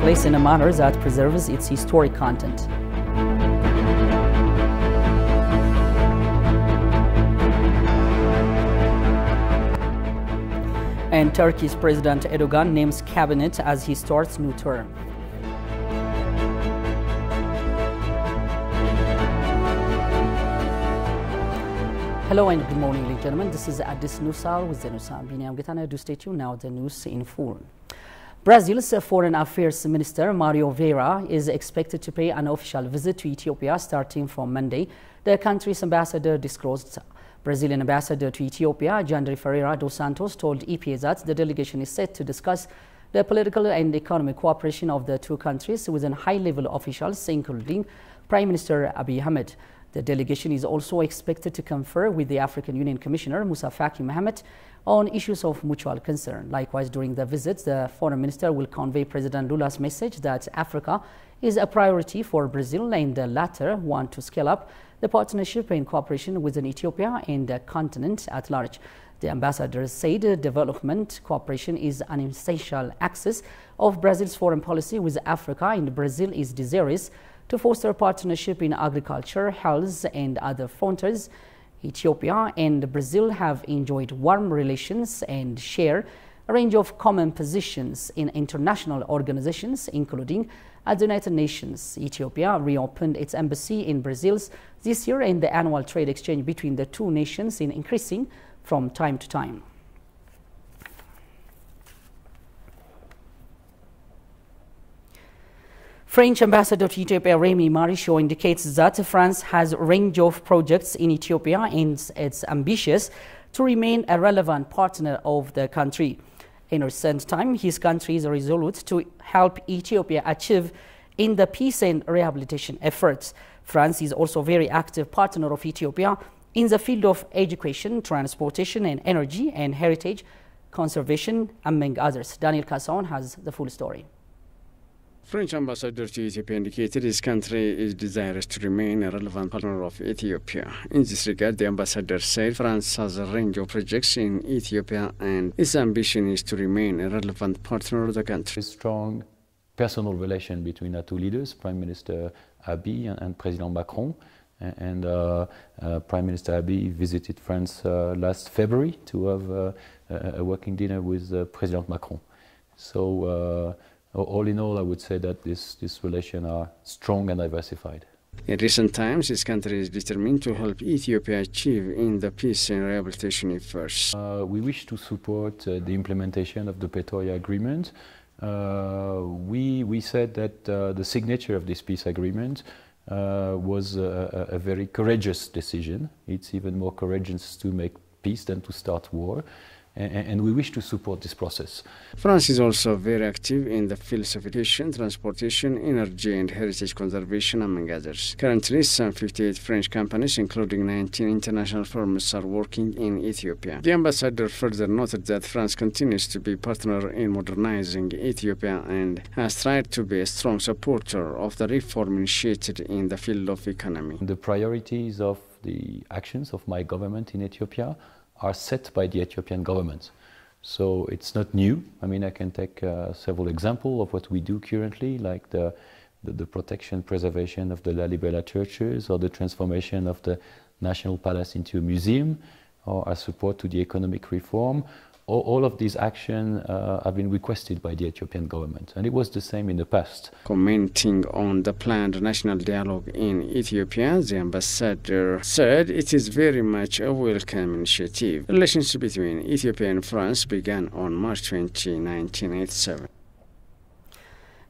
place in a manner that preserves its historic content. And Turkey's President Erdogan names cabinet as he starts new term. Hello and good morning, ladies and gentlemen. This is Addis News Hour with the news. I'm Getana. Do stay tuned now. The news in full. Brazil's Foreign Affairs Minister Mario Vieira is expected to pay an official visit to Ethiopia starting from Monday. The country's ambassador disclosed. Brazilian ambassador to Ethiopia, Jandre Ferreira dos Santos, told EPA that the delegation is set to discuss the political and economic cooperation of the two countries with high-level officials, including Prime Minister Abiy Ahmed. The delegation is also expected to confer with the African Union Commissioner Moussa Faki Mohamed on issues of mutual concern. Likewise, during the visit, the foreign minister will convey President Lula's message that Africa is a priority for Brazil and the latter want to scale up the partnership and cooperation within Ethiopia and the continent at large. The ambassador said development cooperation is an essential axis of Brazil's foreign policy with Africa, and Brazil is desirous to foster partnership in agriculture, health, and other frontiers. Ethiopia and Brazil have enjoyed warm relations and share a range of common positions in international organizations, including at the United Nations. Ethiopia reopened its embassy in Brazil this year, and the annual trade exchange between the two nations is increasing from time to time. French Ambassador to Ethiopia Remy Marichaux indicates that France has a range of projects in Ethiopia and it's ambitious to remain a relevant partner of the country. In recent time, his country is resolute to help Ethiopia achieve in the peace and rehabilitation efforts. France is also a very active partner of Ethiopia in the field of education, transportation and energy and heritage conservation, among others. Daniel Casson has the full story. French ambassador to Ethiopia indicated his country is desirous to remain a relevant partner of Ethiopia. In this regard, the ambassador said France has a range of projects in Ethiopia and its ambition is to remain a relevant partner of the country. Strong personal relation between our two leaders, Prime Minister Abiy and President Macron. And Prime Minister Abiy visited France last February to have a working dinner with President Macron. So all in all, I would say that this relations are strong and diversified. In recent times, his country is determined to help Ethiopia achieve in the peace and rehabilitation efforts. We wish to support the implementation of the Pretoria Agreement. We said that the signature of this peace agreement was a very courageous decision. It's even more courageous to make peace than to start war. And we wish to support this process. France is also very active in the fields of education, transportation, energy and heritage conservation, among others. Currently, some 58 French companies, including 19 international firms, are working in Ethiopia. The ambassador further noted that France continues to be a partner in modernizing Ethiopia and has tried to be a strong supporter of the reform initiated in the field of economy. The priorities of the actions of my government in Ethiopia are set by the Ethiopian government. So it's not new. I mean, I can take several examples of what we do currently, like the protection, preservation of the Lalibela churches, or the transformation of the National Palace into a museum, or our support to the economic reform. All of these actions have been requested by the Ethiopian government, and it was the same in the past. Commenting on the planned national dialogue in Ethiopia, the ambassador said it is very much a welcome initiative. Relations between Ethiopia and France began on March 20, 1987.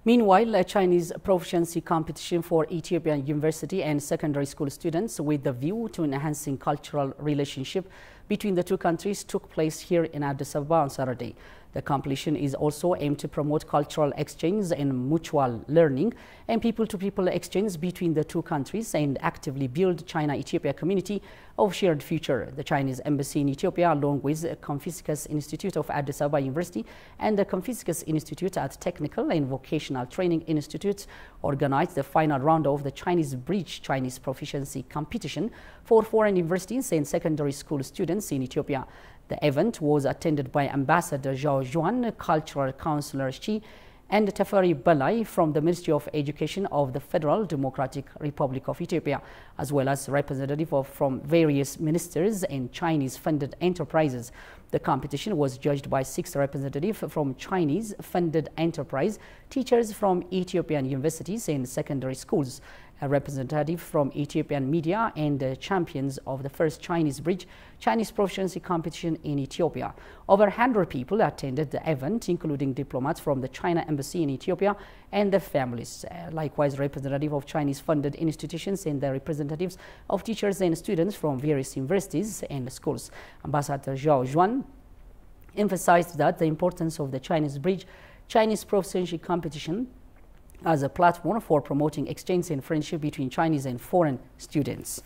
Meanwhile, a Chinese proficiency competition for Ethiopian university and secondary school students with the view to enhancing cultural relationship between the two countries took place here in Addis Ababa on Saturday. The competition is also aimed to promote cultural exchange and mutual learning and people-to-people exchange between the two countries and actively build China-Ethiopia community of shared future. The Chinese embassy in Ethiopia, along with the Confucius Institute of Addis Ababa University and the Confucius Institute at Technical and Vocational Training Institute, organized the final round of the Chinese Bridge Chinese Proficiency competition for foreign universities and secondary school students in Ethiopia. The event was attended by Ambassador Zhao Juan, Cultural Councillor Xi, and Teferi Balai from the Ministry of Education of the Federal Democratic Republic of Ethiopia, as well as representatives from various ministers and Chinese-funded enterprises. The competition was judged by 6 representatives from Chinese-funded enterprise, teachers from Ethiopian universities and secondary schools, a representative from Ethiopian media, and champions of the first Chinese bridge Chinese proficiency competition in Ethiopia. Over 100 people attended the event, including diplomats from the China Embassy in Ethiopia and their families. Likewise, representatives of Chinese-funded institutions and the representatives of teachers and students from various universities and schools. Ambassador Zhao Zhuan emphasized that the importance of the Chinese bridge Chinese proficiency competition as a platform for promoting exchange and friendship between Chinese and foreign students.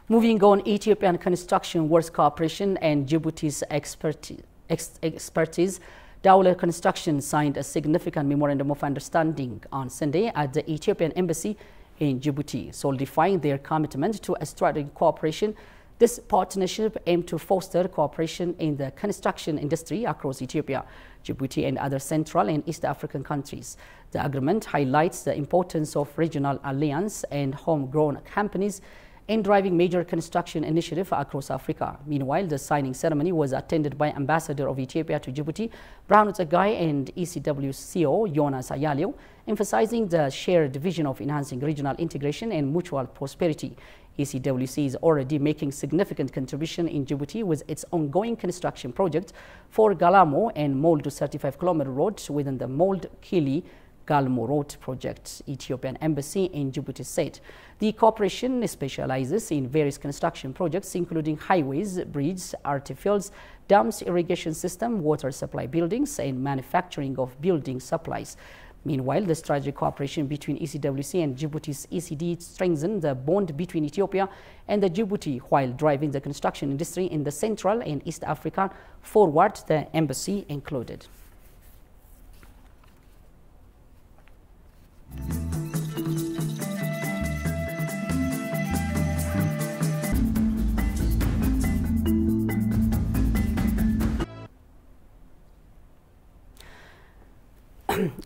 Moving on, Ethiopian Construction Works Corporation and Djibouti's expertise, Dawla Construction signed a significant memorandum of understanding on Sunday at the Ethiopian Embassy in Djibouti, solidifying their commitment to a strategic cooperation. This partnership aimed to foster cooperation in the construction industry across Ethiopia, Djibouti and other Central and East African countries. The agreement highlights the importance of regional alliance and homegrown companies in driving major construction initiatives across Africa. Meanwhile, the signing ceremony was attended by Ambassador of Ethiopia to Djibouti, Brahanu Tsagai, and ECW CEO Jonas Ayaleo, emphasizing the shared vision of enhancing regional integration and mutual prosperity. ECWC is already making significant contribution in Djibouti with its ongoing construction project for Galamo and Mold 35-kilometer road within the Mold Kili Galmo Road project. Ethiopian Embassy in Djibouti said the corporation specializes in various construction projects including highways, bridges, artificials, dams, irrigation system, water supply buildings, and manufacturing of building supplies. Meanwhile, the strategic cooperation between ECWC and Djibouti's ECD strengthened the bond between Ethiopia and the Djibouti while driving the construction industry in the Central and East Africa forward, the embassy included.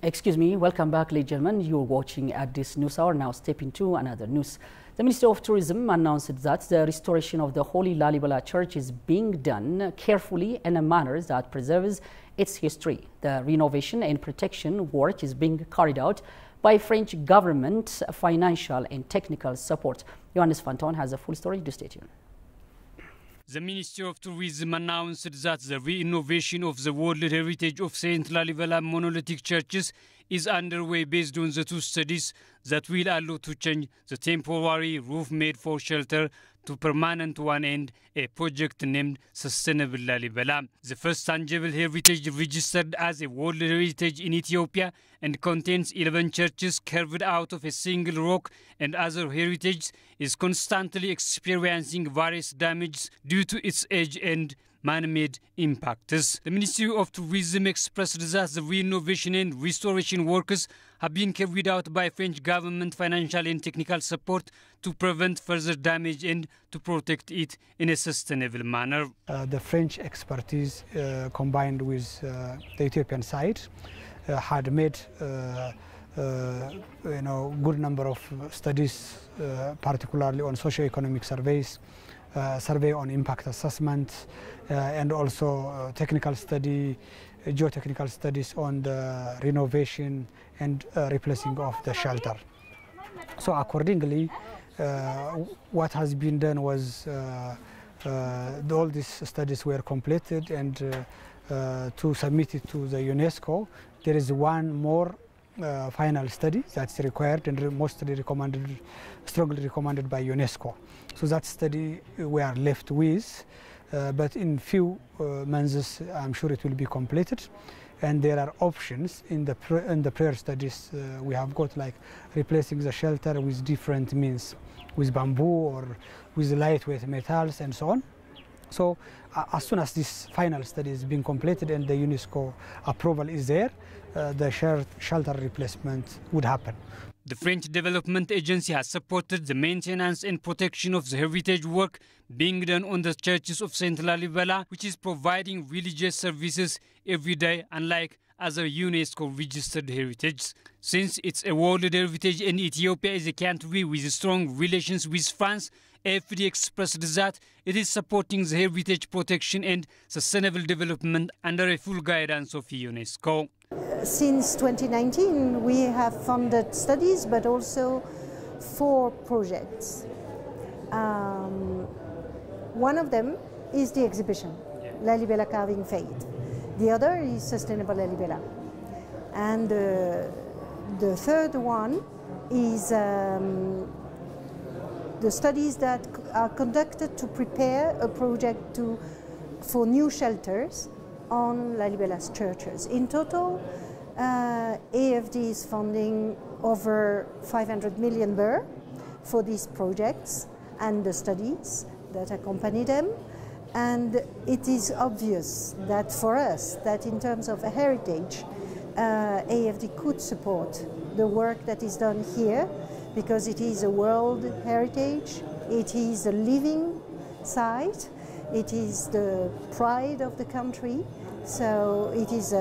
Excuse me, welcome back, ladies and gentlemen. You're watching Addis News Hour. Now step into another news. The Minister of Tourism announced that the restoration of the Holy Lalibela Church is being done carefully in a manner that preserves its history. The renovation and protection work is being carried out by French government financial and technical support. Johannes Fanton has a full story. Do stay tuned. The Ministry of Tourism announced that the renovation of the World Heritage of St. Lalibela monolithic churches is underway based on the 2 studies that will allow to change the temporary roof made for shelter to permanent one and a project named Sustainable Lalibela. The first tangible heritage registered as a World Heritage in Ethiopia and contains 11 churches carved out of a single rock, and other heritage is constantly experiencing various damages due to its age and man-made impacts. The Ministry of Tourism expressed that the renovation and restoration works have been carried out by French government financial and technical support to prevent further damage and to protect it in a sustainable manner. The French expertise combined with the Ethiopian side had made good number of studies, particularly on socio-economic surveys, survey on impact assessment, and also technical study, geotechnical studies on the renovation and replacing of the shelter. So accordingly, what has been done was all these studies were completed, and to submit it to the UNESCO, there is one more final study that's required and mostly recommended, strongly recommended by UNESCO. So that study we are left with, but in few months I'm sure it will be completed. And there are options in the prior studies we have got, like replacing the shelter with different means, with bamboo or with lightweight metals and so on. So as soon as this final study is being completed and the UNESCO approval is there, the shelter replacement would happen. The French Development Agency has supported the maintenance and protection of the heritage work being done on the churches of Saint Lalibela, which is providing religious services every day, unlike other UNESCO-registered heritage. Since it's a World Heritage and Ethiopia is a country with strong relations with France, AFD expressed that it is supporting the heritage protection and sustainable development under a full guidance of UNESCO. Since 2019, we have funded studies, but also 4 projects. One of them is the exhibition, Lalibela Carving Faith. The other is Sustainable Lalibela. And the third one is the studies that are conducted to prepare a project for new shelters on Lalibela's churches. In total, AFD is funding over 500 million birr for these projects and the studies that accompany them. And it is obvious that for us, that in terms of a heritage, AFD could support the work that is done here, because it is a world heritage, it is a living site, it is the pride of the country, so it is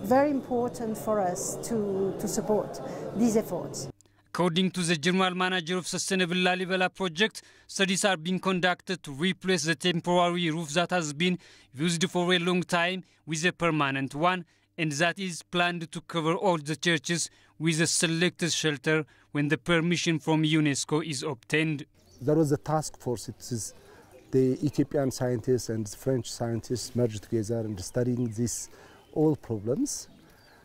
very important for us to support these efforts. According to the General Manager of Sustainable Lalibela project, studies are being conducted to replace the temporary roof that has been used for a long time with a permanent one, and that is planned to cover all the churches with a selected shelter when the permission from UNESCO is obtained. There was a task force. It is the Ethiopian scientists and French scientists merged together and studying these all problems,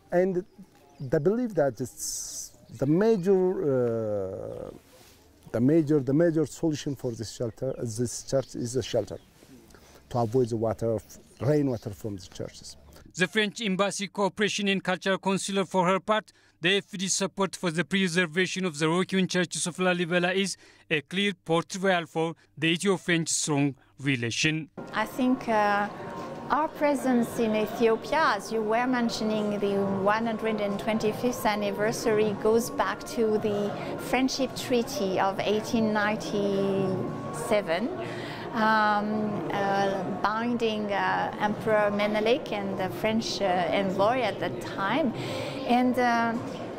and they believe that it's the major solution for this shelter, this church, is a shelter to avoid the rainwater from the churches. The French Embassy Cooperation and Cultural Consular, for her part, the AFD support for the preservation of the rock-hewn churches of Lalibela is a clear portrayal for the Ethio-French strong relation. I think our presence in Ethiopia, as you were mentioning, the 125th anniversary goes back to the Friendship Treaty of 1897, binding Emperor Menelik and the French envoy at the time. And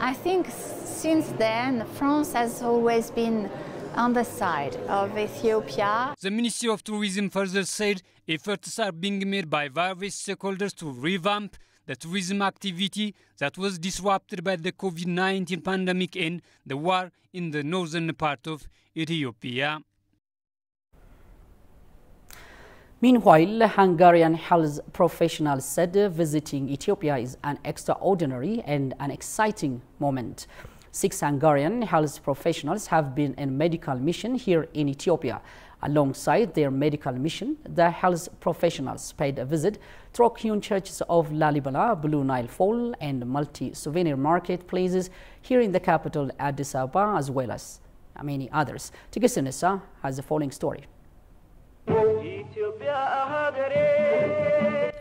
I think since then, France has always been on the side of Ethiopia. The Ministry of Tourism further said efforts are being made by various stakeholders to revamp the tourism activity that was disrupted by the COVID-19 pandemic and the war in the northern part of Ethiopia. Meanwhile, Hungarian health professionals said visiting Ethiopia is an extraordinary and an exciting moment. 6 Hungarian health professionals have been in medical mission here in Ethiopia. Alongside their medical mission, the health professionals paid a visit to rock-hewn churches of Lalibela, Blue Nile Fall and multi-souvenir marketplaces here in the capital Addis Ababa, as well as many others. Tigist Nissa has the following story.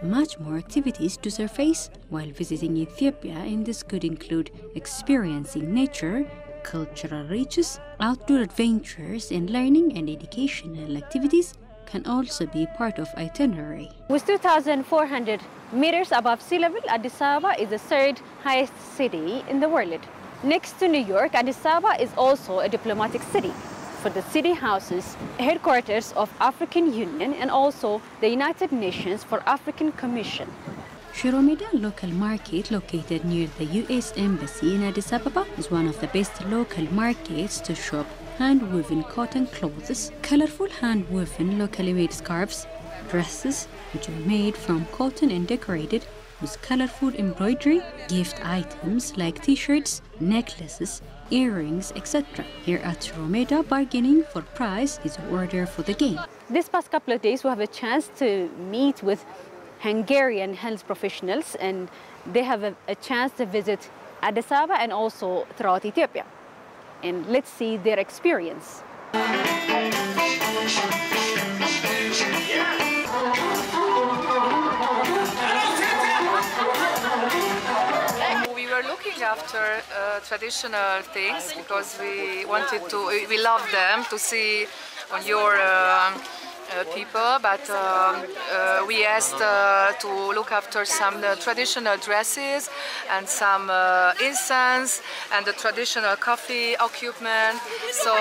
Much more activities to surface while visiting Ethiopia, and this could include experiencing nature, cultural riches, outdoor adventures, and learning and educational activities can also be part of itinerary. With 2,400 meters above sea level, Addis Ababa is the 3rd highest city in the world. Next to New York, Addis Ababa is also a diplomatic city. For the city houses headquarters of African Union and also the United Nations for African Commission. Shiromeda local market, located near the U.S. Embassy in Addis Ababa, is one of the best local markets to shop hand-woven cotton clothes, colorful hand-woven locally made scarves, dresses which are made from cotton and decorated with colorful embroidery, gift items like t-shirts, necklaces, earrings, etc. Here at Shiromeda, bargaining for price is order for the game. This past couple of days we have a chance to meet with Hungarian health professionals, and they have a chance to visit Addis Ababa and also throughout Ethiopia. And let's see their experience. We were looking looking after traditional things because we love them to see on your people, but we asked to look after some traditional dresses and some incense and the traditional coffee equipment. So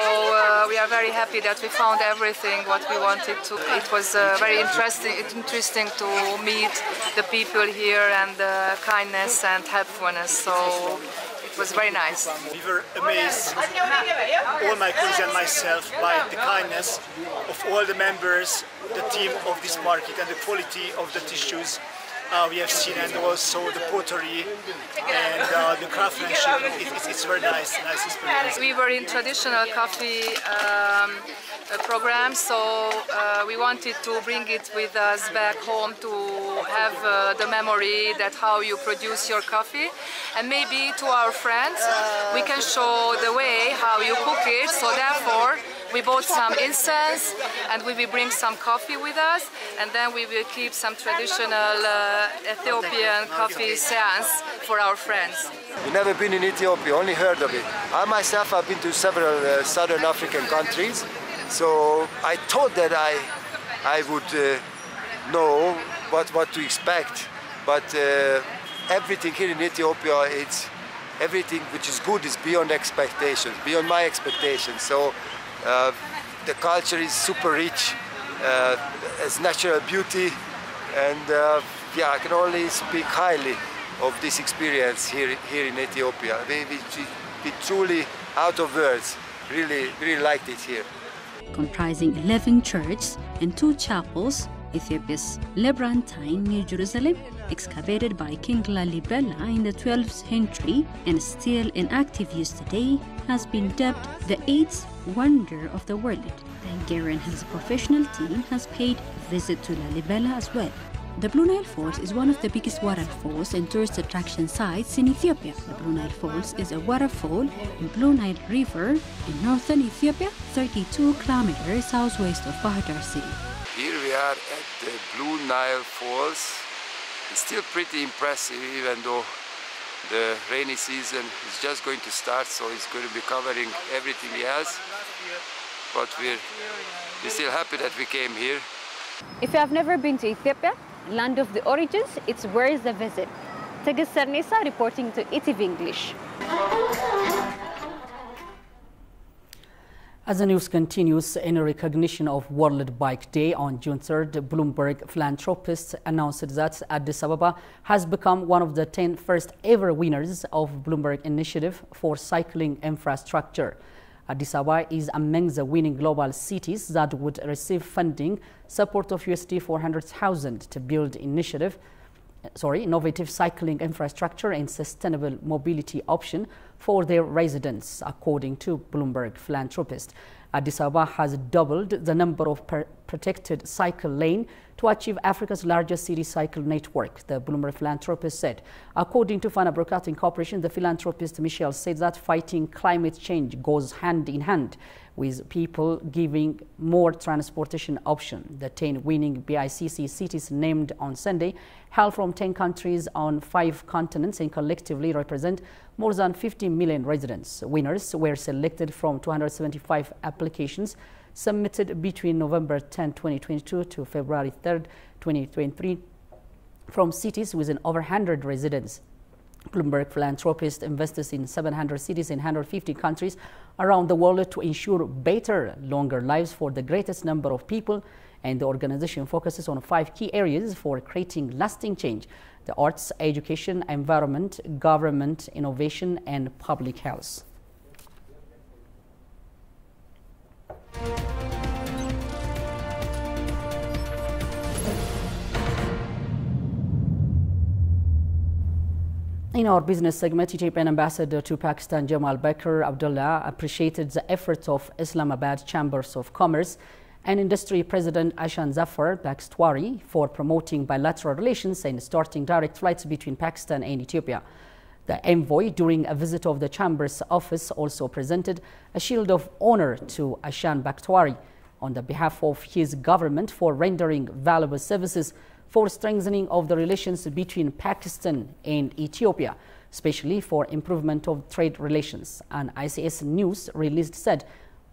we are very happy that we found everything what we wanted to. It was very interesting to meet the people here and the kindness and helpfulness. So it was very nice. We were amazed, all my colleagues and myself, by the kindness of all the members, the team of this market, and the quality of the tissues we have seen, and also the pottery and the craftsmanship. It's very nice experience. We were in traditional coffee program, so we wanted to bring it with us back home to have the memory that how you produce your coffee, and maybe to our friends we can show the way how you cook it. So therefore we bought some incense and we will bring some coffee with us, and then we will keep some traditional Ethiopian coffee seance for our friends. We've never been in Ethiopia, only heard of it. I myself have been to several southern African countries, so I thought that I would know what to expect, but everything here in Ethiopia, everything which is good is beyond expectations, beyond my expectations. So the culture is super rich, it's natural beauty, and yeah, I can only speak highly of this experience here in Ethiopia. We truly, out of words, really liked it here. Comprising 11 churches and 2 chapels, Ethiopia's Lebrantine, New Jerusalem, excavated by King Lalibela in the 12th century and still in active use today, has been dubbed the 8th wonder of the world. The Hungarian and his professional team has paid a visit to Lalibela as well. The Blue Nile Falls is one of the biggest waterfalls and tourist attraction sites in Ethiopia. The Blue Nile Falls is a waterfall in Blue Nile River in northern Ethiopia, 32 kilometers southwest of Bahir Dar city. Here we are at the Blue Nile Falls. It's still pretty impressive, even though the rainy season is just going to start, so it's going to be covering everything else. But we're still happy that we came here. If you have never been to Ethiopia, land of the origins, it's worth a visit. Teges Sernesa reporting to ETV English. As the news continues, in recognition of World Bike Day on June 3rd, Bloomberg philanthropists announced that Addis Ababa has become one of the 10 first ever winners of Bloomberg Initiative for Cycling Infrastructure. Addis Ababa is among the winning global cities that would receive funding support of USD 400,000 to build innovative cycling infrastructure and sustainable mobility option for their residents, according to Bloomberg philanthropists. Addis Ababa has doubled the number of protected cycle lane to achieve Africa's largest city cycle network, the Bloomberg philanthropist said. According to Fana Broadcasting Corporation, the philanthropist Michel said that fighting climate change goes hand in hand with people giving more transportation options. The 10 winning BICC cities named on Sunday hail from 10 countries on 5 continents and collectively represent more than 50 million residents. Winners were selected from 275 applications submitted between November 10, 2022 to February 3, 2023 from cities with over 100 residents. Bloomberg philanthropist invests in 700 cities in 150 countries around the world to ensure better, longer lives for the greatest number of people, and the organization focuses on 5 key areas for creating lasting change: the arts, education, environment, government, innovation, and public health. In our business segment, Ethiopian ambassador to Pakistan Jamal Bakr Abdullah appreciated the efforts of Islamabad Chambers of Commerce and Industry President Ashan Zafar Bakstwari for promoting bilateral relations and starting direct flights between Pakistan and Ethiopia. The envoy, during a visit of the Chamber's office, also presented a shield of honor to Ashan Bakstwari on the behalf of his government for rendering valuable services for strengthening of the relations between Pakistan and Ethiopia. especially for improvement of trade relations, an ICS news release said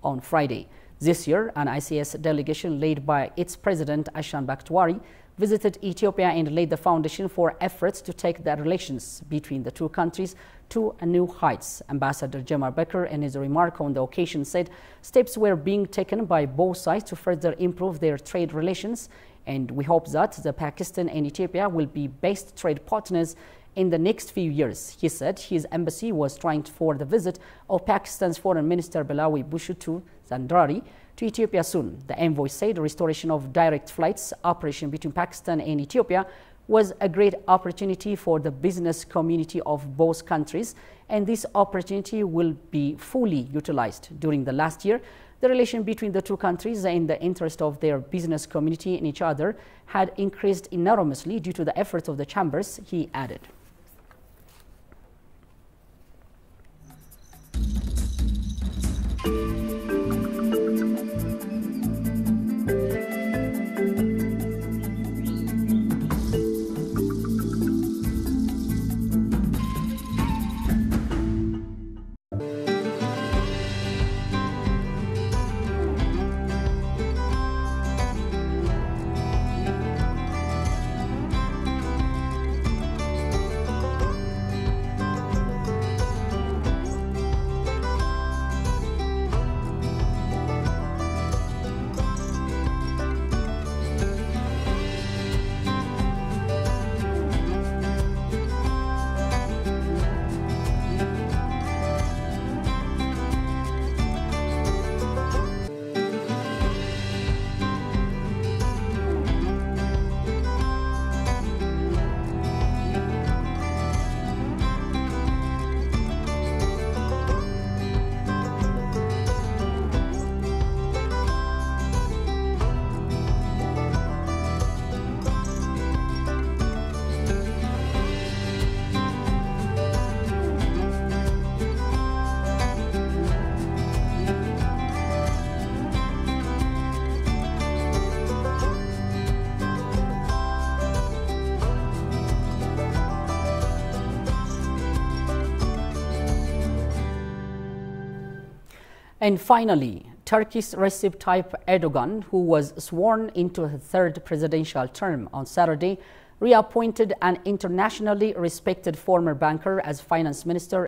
on Friday. This year, an ICS delegation led by its president Ashan Baktwari visited Ethiopia and laid the foundation for efforts to take the relations between the two countries to new heights. Ambassador Jamal Becker, in his remark on the occasion, said steps were being taken by both sides to further improve their trade relations, and we hope that the Pakistan and Ethiopia will be best trade partners in the next few years. He said his embassy was trying for the visit of Pakistan's Foreign Minister Balawi Bhutto Zandrari to Ethiopia soon. The envoy said restoration of direct flights operation between Pakistan and Ethiopia was a great opportunity for the business community of both countries, and this opportunity will be fully utilized. During the last year, the relation between the two countries and the interest of their business community in each other had increased enormously due to the efforts of the chambers, he added. And finally, Turkey's Recep Tayyip Erdogan, who was sworn into his third presidential term on Saturday, reappointed an internationally respected former banker as finance minister